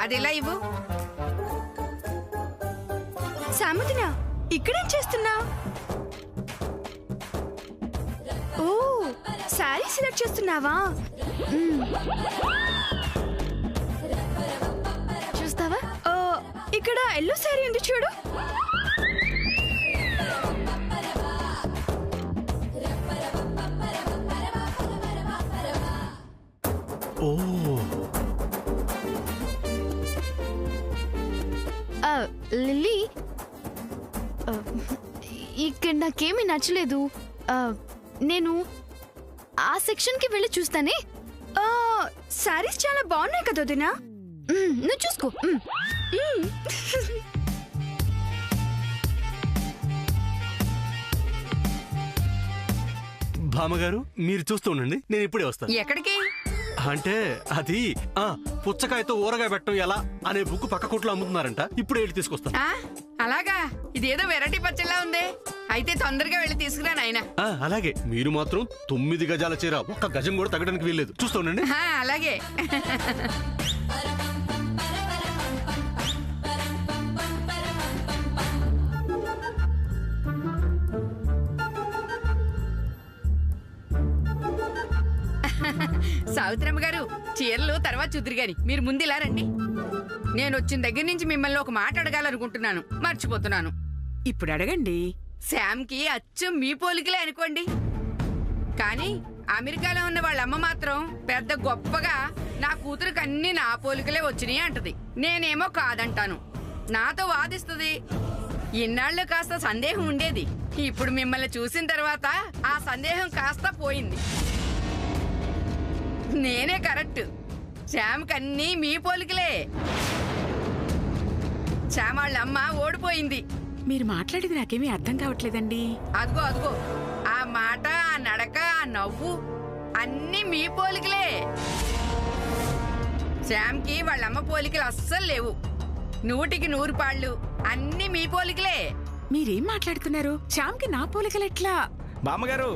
అదెలా ఇవ్వు. సాముదిన ఇక్కడేం చేస్తున్నా? ఓ శారీ సెలెక్ట్ చేస్తున్నావా? చూస్తావా? ఇక్కడ ఎల్లో శారీ ఉంది చూడు. లిల్లీ, ఇక్కడ నాకేమీ నచ్చలేదు. నేను ఆ సెక్షన్కి వెళ్ళి చూస్తానే. శారీస్ చాలా బాగున్నాయి కదా వదినా. నువ్వు చూసుకో. భామగారు మీరు చూస్తూ ఉండండి, నేను ఇప్పుడే వస్తాను. ఎక్కడికి? అంటే అది పుచ్చకాయతో ఊరగాయ పెట్టడం ఎలా అనే బుక్ పక్క కొట్లో అమ్ముతున్నారంట. ఇప్పుడు వెళ్ళి తీసుకొస్తాను. అలాగా? ఇదేదో వెరైటీ పచ్చళ్ళ ఉంది. అయితే తొందరగా వెళ్ళి తీసుకురా నాయనా. అలాగే. మీరు మాత్రం 9 గజాల చీర ఒక్క గజం కూడా తగ్గడానికి వీల్లేదు. చూస్తూ ఉండండి. అలాగే. సావిత్రమ్మ గారు, చీరలు తర్వాత చూద్దరు గాని మీరు ముందు ఇలా రండి. నేను వచ్చిన దగ్గర నుంచి మిమ్మల్ని ఒక మాట అడగాలనుకుంటున్నాను, మర్చిపోతున్నాను. ఇప్పుడు అడగండి. శామ్కి అచ్చం మీ పోలికలే అనుకోండి, కానీ అమెరికాలో ఉన్న వాళ్ళ అమ్మ మాత్రం పెద్ద గొప్పగా నా కూతురికి అన్ని నా పోలికలే వచ్చినాయి అంటది. నేనేమో కాదంటాను. నాతో వాదిస్తుంది. ఇన్నాళ్ళు కాస్త సందేహం ఉండేది, ఇప్పుడు మిమ్మల్ని చూసిన తర్వాత ఆ సందేహం కాస్త పోయింది. నేనే కరెక్ట్. శ్యామ్కి అన్నీ మీ పోలికలే. శ్యామ్ వాళ్ళ అమ్మ ఓడిపోయింది. మీరు మాట్లాడేది నాకేమీ అర్థం కావట్లేదండి. అదిగో అదిగో, ఆ మాట, ఆ నడక, ఆ నవ్వు అన్నీ మీ పోలికలే. శ్యామ్కి వాళ్ళమ్మ పోలికలు అస్సలు లేవు. 100కి 100 పాళ్ళు అన్నీ మీ పోలికలే. మీరేం మాట్లాడుతున్నారు? శ్యామ్కి నా పోలికలెట్లా? బామ్మగారు,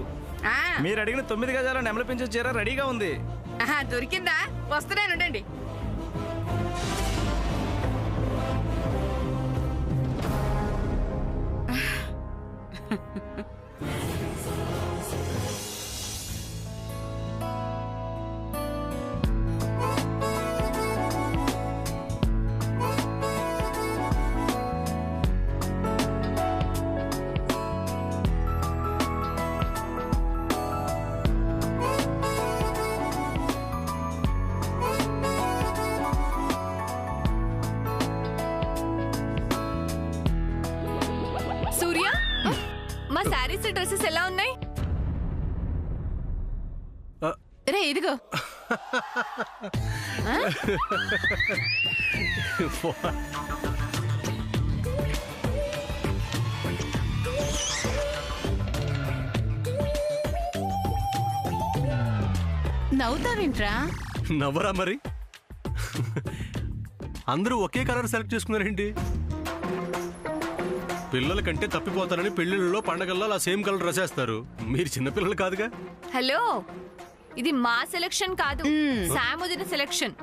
మీరు అడిగిన 9 గజాల నెమలి పెంచే చీర రెడీగా ఉంది. దొరికిందా? వస్తున్నానుండండి. మా శారీస్ డ్రెస్సెస్ ఎలా ఉన్నాయి? రే ఇదిగో. నవ్వుతావేంట్రా? నవ్వరా మరి. అందరూ ఒకే కలర్ సెలెక్ట్ చేసుకున్నారేంటి? పిల్లల కంటే తప్పిపోతారని పెళ్లిళ్ళలో పండగల్లో అలా సేమ్ కలర్ డ్రెస్ వేస్తారు. మీరు చిన్నపిల్లలు కాదుగా. హలో, ఇది మా సెలక్షన్ కాదు, సాముదిన సెలక్షన్.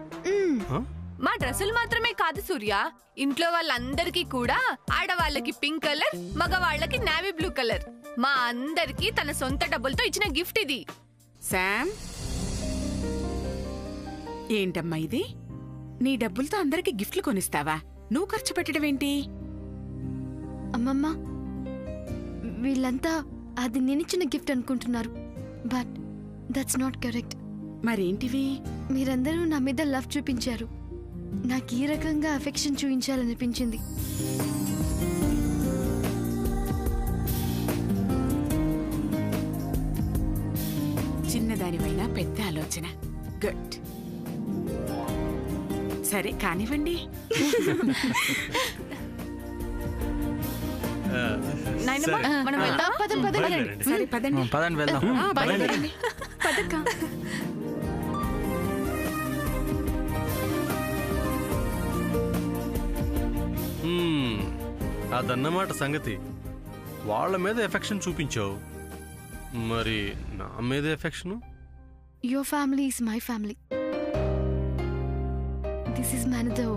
మా డ్రెస్సులు మాత్రమే కాదు సూర్య, ఇంట్లో వాళ్ళందరికీ కూడా ఆడవాళ్ళకి పింక్ కలర్, మగవాళ్ళకి నేవీ బ్లూ కలర్. మా అందరికి తన సొంత డబ్బులతో ఇచ్చిన గిఫ్ట్ ఇది. శామ్, ఏంటమ్మా ఇది? నీ డబ్బులతో అందరికి గిఫ్ట్లు కొనిస్తావా? నువ్వు ఖర్చు పెట్టడం ఏంటి? అమ్మమ్మ, వీళ్ళంతా అది నేనిచ్చిన గిఫ్ట్ అనుకుంటున్నారు, బట్ దట్స్ నాట్ కరెక్ట్. మరేంటివి? మీరందరూ నా మీద లవ్ చూపించారు. నాకు ఈ రకంగా అఫెక్షన్ చూపించాలనిపించింది. చిన్నదానివైనా పెద్ద ఆలోచన. గుడ్. సరే కానివ్వండి. మనం వెళ్దాం. సరే పదండి. పదండి వెళ్దాం. పదక్క. అదన్నమాట సంగతి. వాళ్ళ మీద ఎఫెక్షన్ చూపించావు, మరి నా మీద affection? Your family is my family. This is Manado.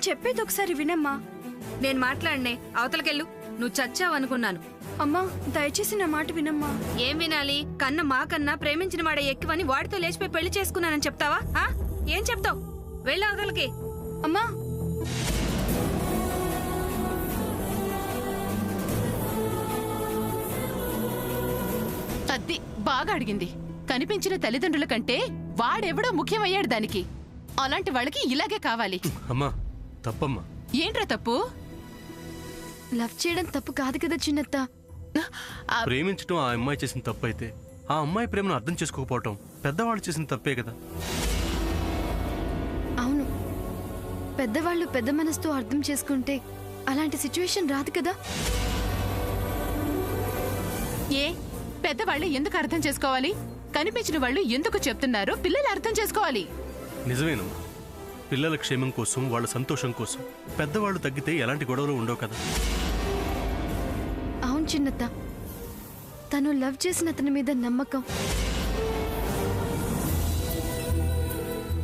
నేను చెప్పేది ఒకసారి వినమ్మా. నేను మాట్లాడనే, అవతలకెళ్ళు. నువ్వు చచ్చావనుకున్నాను. అమ్మా దయచేసి నా మాట వినమ్మా. ఏం వినాలి? కన్న మా కన్నా ప్రేమించిన వాడే ఎక్కువని వాడితో లేచిపోయి పెళ్లి చేసుకున్నానని చెప్తావా? ఏం చెప్తావు? వెళ్ళి అవతలకి. అమ్మా అద్ది బాగా అడిగింది. కనిపించిన తల్లిదండ్రుల కంటే వాడెవడో ముఖ్యమయ్యాడు దానికి. అలాంటి వాళ్ళకి ఇలాగే కావాలి. అమ్మా తప్పమ్మా. ఏంట్రా తప్పు? లవ్ చేయడం తప్పు కాదు కదా చిన్నత్త. ప్రేమించడం ఆ అమ్మాయి చేసిన తప్పు అయితే ఆ అమ్మాయి ప్రేమను అర్థం చేసుకోకపోవటం పెద్దవాళ్ళు చేసిన తప్పే కదా. అవును, పెద్దవాళ్ళు పెద్ద మనసుతో అర్థం చేసుకుంటే అలాంటి సిచ్యువేషన్ రాదు కదా. ఏ పెద్దవాళ్ళు ఎందుకు అర్థం చేసుకోవాలి? కనిపించిన వాళ్ళు ఎందుకు చెప్తున్నారో పిల్లలు అర్థం చేసుకోవాలి. నిజమేనమ్మా. పిల్లల క్షేమం కోసం, వాళ్ళ సంతోషం కోసం పెద్దవాళ్ళు తగ్గితే ఎలాంటి గొడవలు ఉండవు కదా. అవును చిన్నత్త, తను లవ్ చేసిన అతని మీద నమ్మకం,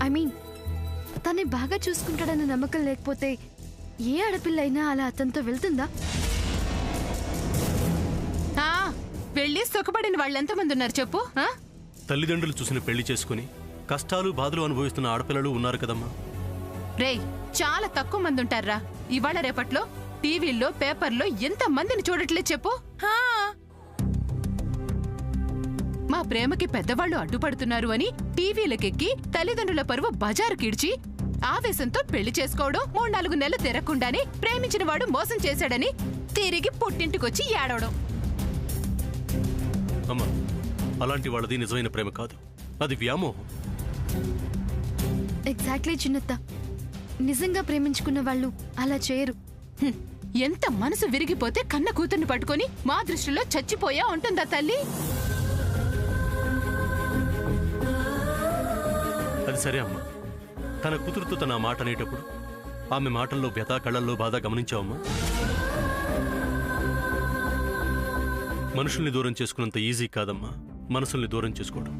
ఐ మీన్ తనే బాగా చూసుకుంటాడన్న నమ్మకం లేకపోతే ఏ ఆడపిల్ల అయినా అలా అతనితో వెళ్తుందా? వెళ్ళి సుఖపడిన వాళ్ళు ఎంతమంది ఉన్నారు చెప్పు. తల్లిదండ్రులు చూసిన పెళ్లి చేసుకుని కష్టాలు బాధలు అనుభవిస్తున్న ఆడపిల్లలు ఉన్నారు కదమ్మా. రేయ్ చాలా తక్కువ మంది ఉంటారా ఇవాళ రేపట్లో. టీవీల్లో పేపర్లో ఎంత మందిని చూడట్లేదు చెప్పు. మా ప్రేమకి పెద్దవాళ్ళు అడ్డుపడుతున్నారు అని టీవీలకెక్కి తల్లిదండ్రుల పరువు బజారు కిడ్చి ఆవేశంతో పెళ్లి చేసుకోవడం, 3-4 నెలలు తిరగకుండానే ప్రేమించిన వాడు మోసం చేశాడని తిరిగి పుట్టింటికొచ్చి ఏడవడం. అమ్మా అలాంటి వాళ్ళది నిజమైన ప్రేమ కాదు, అది వ్యామోహం. ఎగ్జాక్ట్లీ చిన్నత్త, నిజంగా ప్రేమించుకున్న వాళ్ళు అలా చేయరు. ఎంత మనసు విరిగిపోతే కన్న కూతుర్ని పట్టుకొని మా దృష్టిలో చచ్చిపోయా ఉంటుందా తల్లి? అది సరే అమ్మా. తన కూతురుతో తన మాట అనేటప్పుడు ఆమె మాటల్లో వ్యథ, కళ్ళల్లో బాధ గమనించావమ్మా? మనుషుల్ని దూరం చేసుకున్నంత ఈజీ కాదమ్మా మనసుల్ని దూరం చేసుకోవడం.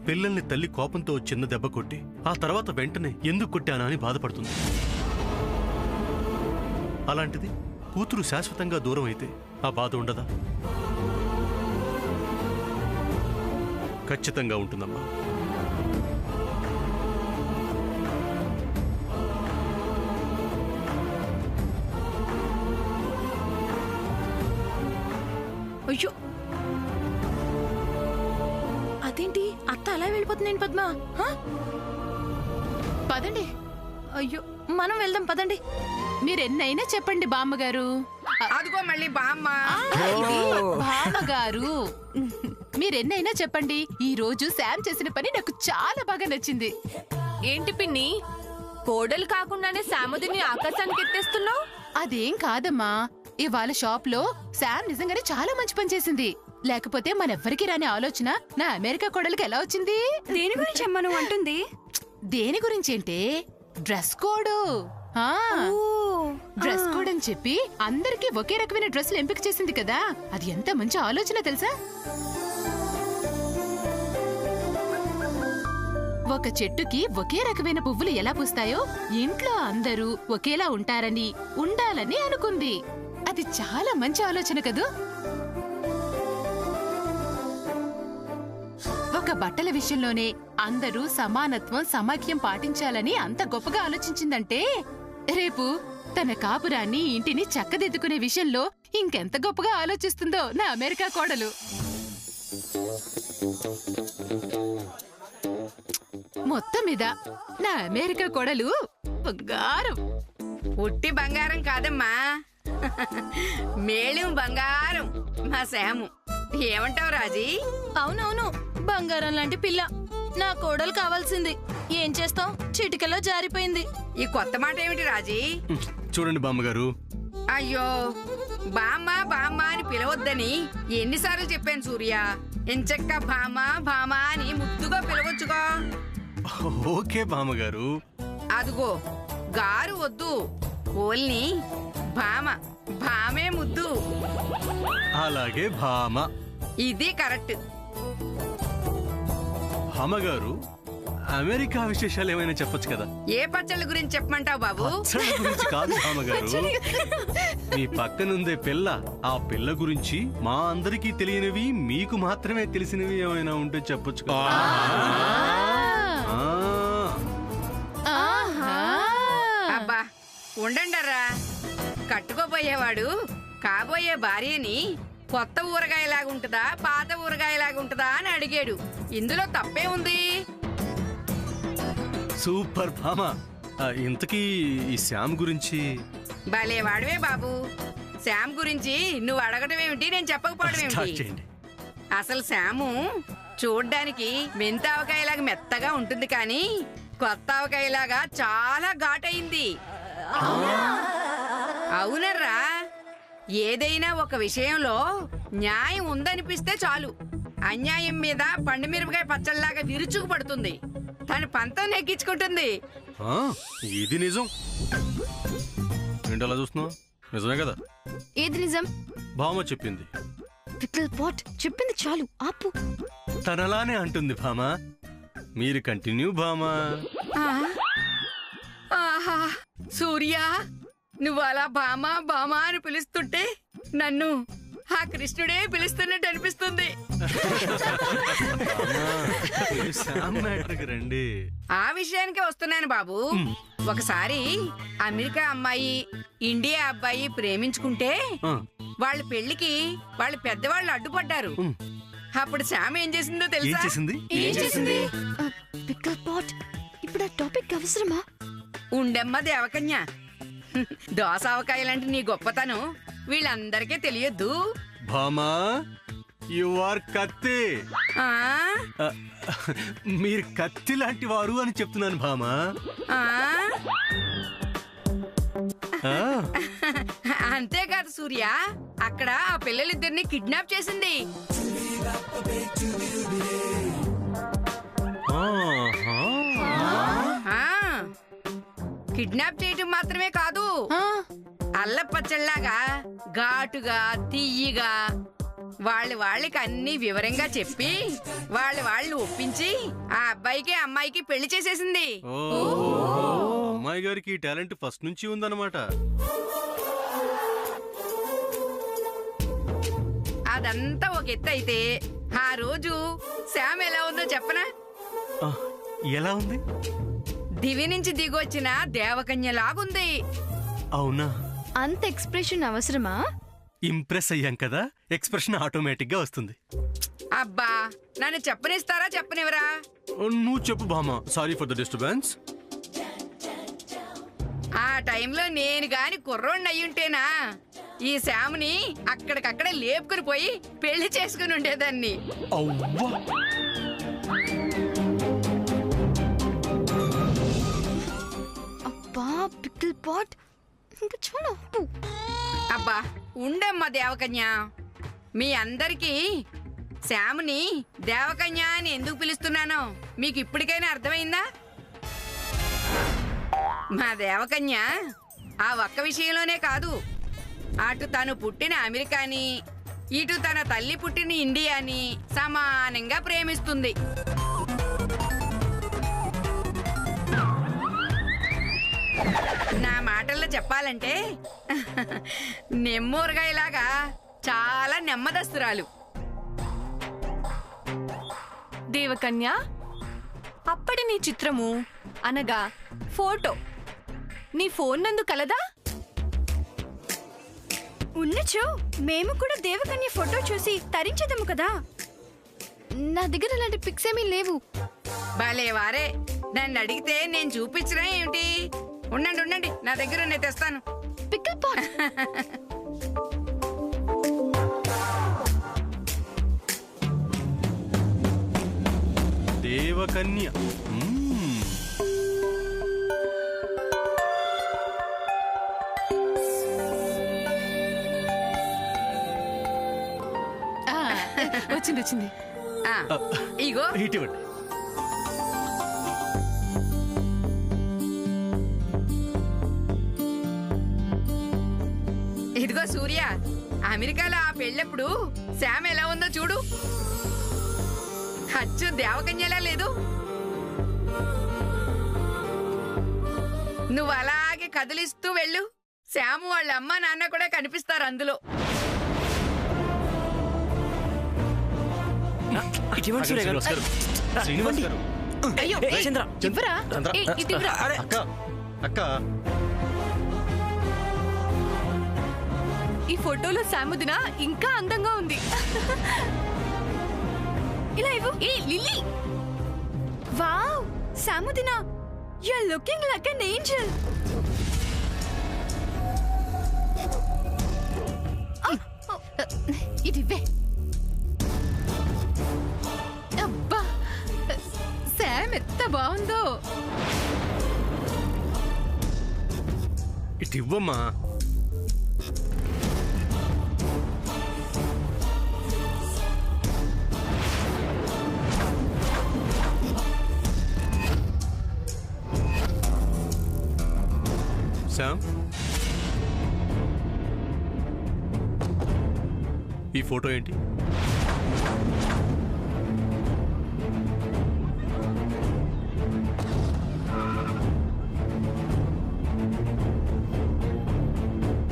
పిల్లల్ని తల్లి కోపంతో చిన్న దెబ్బ కొట్టి ఆ తర్వాత వెంటనే ఎందుకు కొట్టానా అని బాధపడుతుంది. అలాంటిది కూతురు శాశ్వతంగా దూరం అయితే ఆ బాధ ఉండదా? ఖచ్చితంగా ఉంటుందమ్మా. అయ్యో, అదేంటి అత్త అలా వెళ్ళిపోతుంది పద్మ? పదండి. అయ్యో, మనం వెళ్దాం పదండి. మీరెన్నైనా చెప్పండి బామ్మగారు. అదిగో మళ్ళీ బామ్మ. ఇది బామ్మగారు. మీరెన్నైనా చెప్పండి. ఈ రోజు శామ్ చేసిన పని నాకు చాలా బాగా నచ్చింది. ఏంటి పిన్ని, కోడలు కాకుండానే సాముదిని ఆకాశానికి ఎత్తేస్తున్నావు? అదేం కాదమ్మా, ఇవాళ షాప్ లో శామ్ నిజంగానే చాలా మంచి పని చేసింది. లేకపోతే మనెవ్వరికి రాని ఆలోచన నా అమెరికా కోడలికి ఎలా వచ్చింది? దేని గురించి అమ్మ నువ్వు అంటుంది? దేని గురించేంటే డ్రెస్ కోడ్. డ్రెస్ కోడ్ అని చెప్పి అందరికీ ఒకే రకమైన డ్రెస్సులు ఎంపిక చేసింది కదా. అది ఎంత మంచి ఆలోచన తెలుసా? ఒక చెట్టుకి ఒకే రకమైన పువ్వులు ఎలా పూస్తాయో ఇంట్లో అందరూ ఒకేలా ఉంటారని, ఉండాలని అనుకుంది. అది చాలా మంచి ఆలోచన కదూ. ఒక బట్టల విషయంలోనే అందరూ సమానత్వం, సమాఖ్యం పాటించాలని అంత గొప్పగా ఆలోచించిందంటే రేపు తన కాపురాన్ని, ఇంటిని చక్కదిద్దుకునే విషయంలో ఇంకెంత గొప్పగా ఆలోచిస్తుందో నా అమెరికా కోడలు. మొత్తం మీద నా అమెరికా కోడలు బంగారం. ఉట్టి బంగారం కాదమ్మా, మేళం బంగారం మా శాము. ఏమంటావు రాజీ? అవునవును, బంగారం లాంటి పిల్ల నా కోడలు కావాల్సింది. ఏం చేస్తాం, చిటికలో జారిపోయింది. ఈ కొత్త మాట ఏమిటి రాజీ? చూడండి బామ్మగారు. అయ్యో, బామ్మ బామ్మ అని పిలవద్దని ఎన్నిసార్లు చెప్పాను సూర్య. ఎంచక్క భామ భామ అని ముద్దుగా పిలవచ్చుగా. ఓకే బామ్మగారు. అదుగో గారు వద్దు, ఓల్ని భామ, భామే ముద్దు. అలాగే భామ. ఇది కరెక్ట్. భామగారు, అమెరికా విశేషాలు ఏమైనా చెప్పొచ్చు కదా. ఏ పచ్చళ్ళ గురించి చెప్పమంటావు బాబు? పచ్చళ్ళ గురించి కాదు బామ్మగారు, మీ పక్కనుందే పిల్ల, ఆ పిల్ల గురించి మా అందరికీ తెలియనివి మీకు మాత్రమే తెలిసినవి ఏమైనా ఉంటే చెప్పొచ్చు కదా. అబ్బా ఉండండరా, కట్టుకోబోయేవాడు కాబోయే భార్యని కొత్త ఊరగాయలాగుంటుందా పాత ఊరగాయలాగుంటుందా అని అడిగాడు. ఇందులో తప్పే ఉంది? సూపర్ భామ. ఇంతకీ ఈ శ్యామ్ గురించి? భలే వాడివే బాబు. శ్యామ్ గురించి నువ్వు అడగడం ఏమిటి, నేను చెప్పకపోవడం స్టార్ట్ ఏమిటి? చేయండి. అసలు శ్యాము చూడ్డానికి మెంత ఆవకాయలాగా మెత్తగా ఉంటుంది, కానీ కొత్త ఆవకాయలాగా చాలా ఘాటైంది. అవునర్రా, ఏదైనా ఒక విషయంలో న్యాయం ఉందనిపిస్తే చాలు, అన్యాయం మీద పండుమిరపకాయ పచ్చళ్ళలాగా విరుచుకు పడుతుంది, తన పంతం నెగ్గించుకుంటుంది. ఇది నిజం. ఏంటి అలా చూస్తున్నావు? నిజమే కదా. ఏది నిజం? భామ చెప్పింది. పికిల్ పాట్ చెప్పింది చాలు, ఆపు. తనలానే అంటుంది భామ. మీరు కంటిన్యూ భామ. ఆహా సూర్య, నువ్వు అలా బామా బామా అని పిలుస్తుంటే నన్ను ఆ కృష్ణుడే పిలుస్తున్నట్టు అనిపిస్తుంది. రండి. ఆ విషయానికి వస్తున్నాను బాబు. ఒకసారి అమెరికా అమ్మాయి ఇండియా అబ్బాయి ప్రేమించుకుంటే వాళ్ళ పెళ్లికి వాళ్ళ పెద్దవాళ్ళు అడ్డుపడ్డారు. అప్పుడు శ్యామ్ ఏం చేసిందో ఏం తెలుసా? చేసింది? ఏం చేసింది? పికిల్ పాట్, ఇప్పుడు ఆ టాపిక్ అవసరమా? ఉండమ్మ దేవకన్య, దోస ఆవకాయలంటే నీ గొప్పతనం వీళ్ళందరికీ తెలియద్దు. భామా, యు ఆర్ కత్తి. ఆ మీరు కత్తి లాంటి వారు అని చెప్తున్నాను భామా. ఆ ఆ, అంతేకాదు సూర్య, అక్కడ ఆ పిల్లలిద్దరిని కిడ్నాప్ చేసింది. ఆహా. ఆ కిడ్నాప్ చేయటం మాత్రమే కాదు, అల్లపచ్చల్లాగా ఘాటుగా తియ్యిగా వాళ్ళకి అన్ని వివరంగా చెప్పి వాళ్ళు ఒప్పించి ఆ అబ్బాయికి అమ్మాయికి పెళ్లి చేసేసింది. అమ్మాయి గారికి టాలెంట్ ఫస్ట్ నుంచి ఉందన్నమాట. అదంతా ఒక ఎత్తు అయితే, ఆ రోజు శ్యామ్ ఎలా ఉందో చెప్పనా? ఎలా ఉంది? దివి నుంచి దిగొచ్చిన దేవకన్యలాగుంది. అవునా? అంత ఎక్స్ప్రెషన్ అవసరమా? ఇంప్రెస్ అయ్యాం కదా, ఎక్స్ప్రెషన్ ఆటోమేటిక్ గా వస్తుంది. అబ్బా, నన్ను చెప్పనిస్తారా చెప్పనివరా? నువ్వు చెప్పు Bhama. Sorry for the disturbance. ఆ టైంలో నేను గాని కుర్రోడిని అయ్యుంటేనా ఈ శ్యామ్ని అక్కడికక్కడే లేపుకుని పోయి పెళ్లి చేసుకుని ఉండేదాన్ని. అవ్వా, అబ్బా పికిల్ పాట్, ఇంకా చాలా ఆపు. అబ్బా ఉండమ్మా దేవకన్య. మీ అందరికీ శ్యామ్ని దేవకన్య అని ఎందుకు పిలుస్తున్నానో మీకు ఇప్పటికైనా అర్థమైందా? మా దేవకన్య ఆ ఒక్క విషయంలోనే కాదు, అటు తను పుట్టిన అమెరికాని ఇటు తన తల్లి పుట్టిన ఇండియాని సమానంగా ప్రేమిస్తుంది. నా మాటల్లో చెప్పాలంటే నెమ్మూరగాయలాగా చాలా నెమ్మదస్తురాలు. దేవకన్య, అప్పటి నీ చిత్రము అనగా ఫోటో నీ ఫోన్ నందు కలదా? ఉన్నచో మేము కూడా దేవకన్య ఫోటో చూసి తరించదము కదా. నా దగ్గర అలాంటి పిక్స్ ఏమీ లేవు. భలే వారే, నన్ను అడిగితే నేను చూపించరా ఏమిటి? ఉండండి, నా దగ్గర నేను తెస్తాను. పికిల్ పాట్, దేవకన్య. వచ్చింది. ఇగో ఇటువంటి ఇదిగో సూర్య, అమెరికాలో ఆ పెళ్ళప్పుడు శ్యామ్ ఎలా ఉందో చూడు. అచ్చు దేవకన్యలా లేదు? నువ్వు అలాగే కదిలిస్తూ వెళ్ళు. శ్యాము వాళ్ళ అమ్మ నాన్న కూడా కనిపిస్తారు అందులో. శ్రీనివాస్ గారు అయ్యో ఇవ్వరా ఇది ఇవ్వరా. అక్క అక్క ఈ ఫోటోలో సాముదిన ఇంకా అందంగా ఉంది. ఇలా ఇవ్వు. ఏ లిల్లీ, వావ్ సాముదినా, you are looking like an angel. ఇది ఇవ్వే. అబ్బా శామ్ ఎంత బాగుందో. ఇటు ఇవ్వమ్మా. శామ్, ఈ ఫోటో ఏంటి?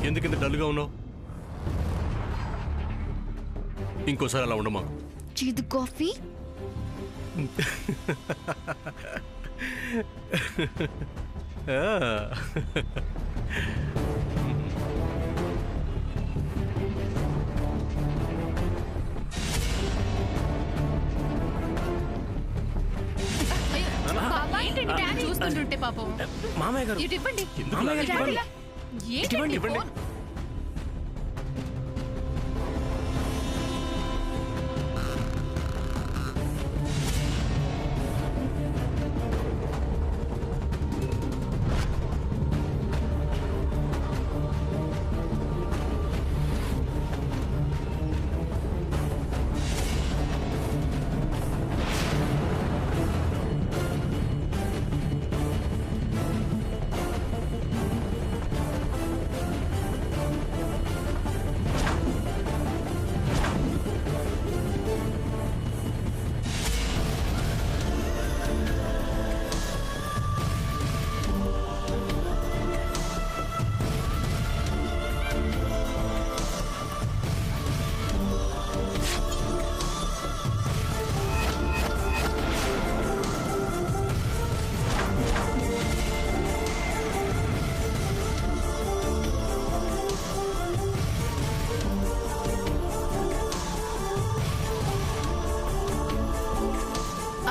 ఎందుకింత డల్గా ఉన్నావు? ఇంకోసారి అలా ఉండమా. ఇది కాఫీ. ఏంటండి డాడీ చూస్తుంటుంటే పాపం. మామయ్య గారు ఇటు ఇవ్వండి. ఎందుకు లాగా డాడీ, ఇవ్వండి? ఏంటండి ఇవ్వండి. ఫోన్?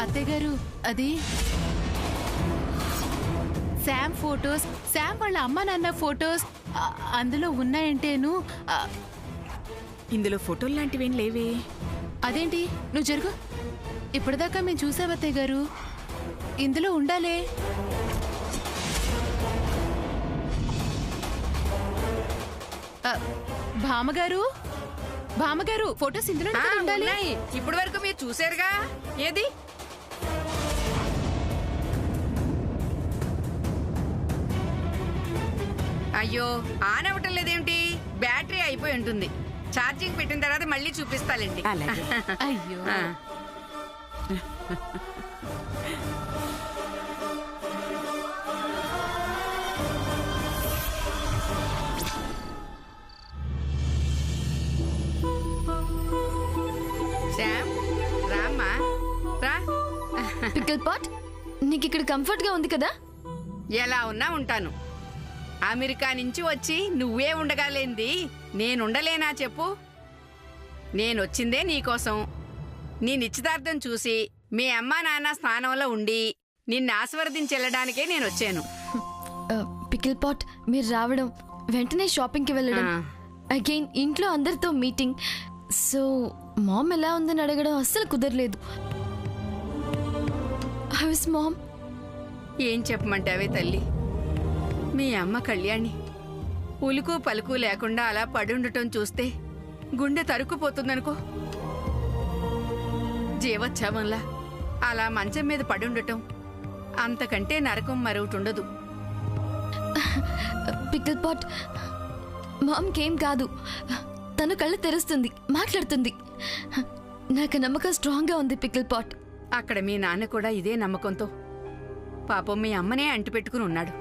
అత్తయ్య గారు, అది శామ్ ఫోటోస్, శామ్ వాళ్ళ అమ్మ నాన్న ఫోటోస్ అందులో ఉన్నాయంటేను. ఇందులో ఫోటోలు లాంటివేం లేవే. అదేంటి, నువ్వు జరుగు. ఇప్పటిదాకా మేము చూసాం అత్తయ్య గారు, ఇందులో ఉండాలే. భామగారు, భామగారు, ఫోటోస్ ఇందులో ఉండాలి. ఇప్పటి వరకు మీరు చూసారుగా. ఏది? అయ్యో, ఆన్ అవ్వటం లేదేమిటి? బ్యాటరీ అయిపోయి ఉంటుంది. ఛార్జింగ్ పెట్టిన తర్వాత మళ్ళీ చూపిస్తాలేండి. అలాగే. అయ్యో, ఆ. శ్యామ్, రామ్మా రా. పికిల్ పాట్, నీకు ఇక్కడ కంఫర్ట్ గా ఉంది కదా? ఎలా ఉన్నా ఉంటాను. అమెరికా నుంచి వచ్చి నువ్వే ఉండగాలేంది నేనుండలేనా చెప్పు? నేనొచ్చిందే నీకోసం. నీ నిశ్చితార్థం చూసి మీ అమ్మా నాన్న స్థానంలో ఉండి నిన్ను ఆశీర్వదించెళ్ళడానికే నేనొచ్చాను. పికిల్ పాట్, మీరు రావడం, వెంటనే షాపింగ్ కి వెళ్ళడం, ఆ. అగైన్ ఇంట్లో అందరితో మీటింగ్, సో మామ్ ఎలా ఉందని అడగడం అస్సలు కుదరలేదు. How's mom? ఏం చెప్పమంటావే తల్లి? మీ అమ్మ కళ్యాణి ఉలుకు పలుకు లేకుండా అలా పడుండటం చూస్తే గుండె తరుక్కుపోతుందనుకో. జీవోత్సవంలా అలా మంచం మీద పడుండటం అంతకంటే నరకం మరొకటుండదు. పికిల్ పాట్, మామ్కేం కాదు, తను కళ్ళు తెరుస్తుంది, మాట్లాడుతుంది. నాకు నమ్మకం స్ట్రాంగ్ గా ఉంది పికిల్ పాట్. అక్కడ మీ నాన్న కూడా ఇదే నమ్మకంతో పాపం మీ అమ్మనే అంటిపెట్టుకుని ఉన్నాడు.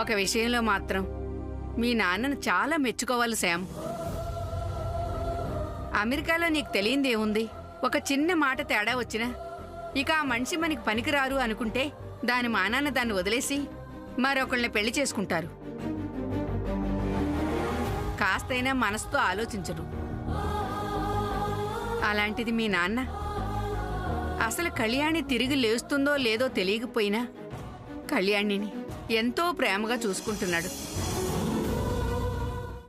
ఒక విషయంలో మాత్రం మీ నాన్నను చాలా మెచ్చుకోవాలి శామ్. అమెరికాలో నీకు తెలియందేముంది, ఒక చిన్న మాట తేడా వచ్చినా ఇక ఆ మనిషి మనకి పనికిరారు అనుకుంటే దాని మానాన్న దాన్ని వదిలేసి మరొకళ్ళని పెళ్లి చేసుకుంటారు. కాస్తైనా మనసుతో ఆలోచించరు. అలాంటిది మీ నాన్న అసలు కళ్యాణి తిరిగి లేస్తుందో లేదో తెలియకపోయినా కళ్యాణిని ఎంతో ప్రేమగా చూసుకుంటున్నాడు.